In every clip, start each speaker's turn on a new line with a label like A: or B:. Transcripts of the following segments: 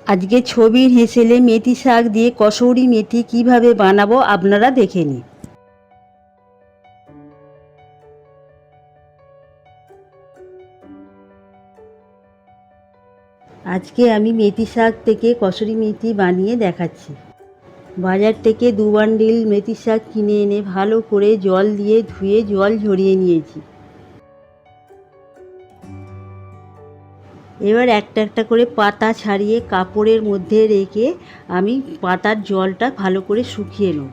A: আজকে ছবির হেসেলে মেথি শাক দিয়ে কসৌরি মেথি কিভাবে বানাবো আপনারা দেখে নিন। আজকে আমি মেথি শাক থেকে কসুরি মেথি বানিয়ে দেখাচ্ছি। বাজার থেকে 2 বান্ডিল মেথি শাক কিনে এনে ভালো করে জল দিয়ে ধুয়ে জল ঝরিয়ে নিয়েছি। এবার একটা একটা করে পাতা ছাড়িয়ে কাপড়ের মধ্যে রেখে আমি পাতার জলটা ভালো করে শুকিয়ে নেব।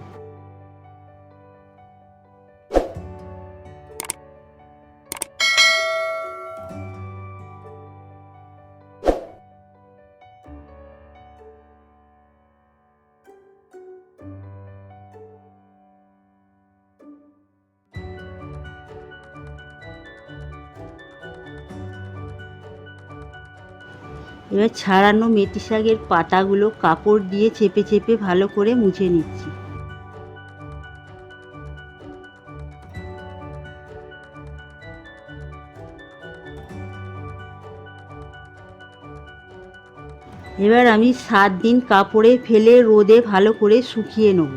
A: এবার ছাড়ানো মেথি শাকের পাতাগুলো কাপড় দিয়ে চেপে চেপে ভালো করে মুছে নিচ্ছি। এবার আমি 7 দিন কাপড়ে ফেলে রোদে ভালো করে শুকিয়ে নেব।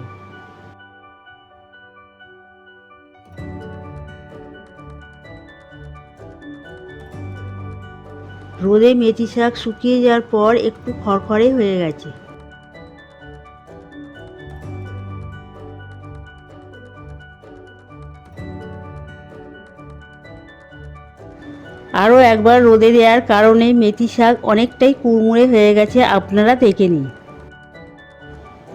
A: রোদে মেথি শাক শুকিয়ে যাওয়ার পর একটু খড়খড়ে হয়ে গেছে। আরও একবার রোদে দেওয়ার কারণে মেথি শাক অনেকটাই কুড়মুড়ে হয়ে গেছে, আপনারা দেখে নিন।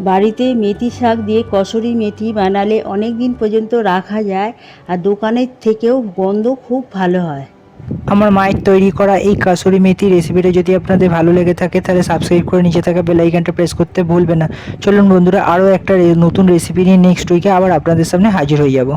A: বাড়িতে মেথি শাক দিয়ে কসুরি মেথি বানালে অনেক দিন পর্যন্ত রাখা যায়, আর দোকানের থেকেও গন্ধ খুব ভালো হয়।
B: আমার মায়ের তৈরি করা এই কাসুরি মেথি রেসিপিটা যদি আপনাদের ভালো লেগে থাকে তাহলে সাবস্ক্রাইব করে নিচে থাকা বেল আইকনটা প্রেস করতে ভুলবেন না। চলুন বন্ধুরা, আরও একটা নতুন রেসিপি নিয়ে নেক্সট উইকে আবার আপনাদের সামনে হাজির হয়ে যাব।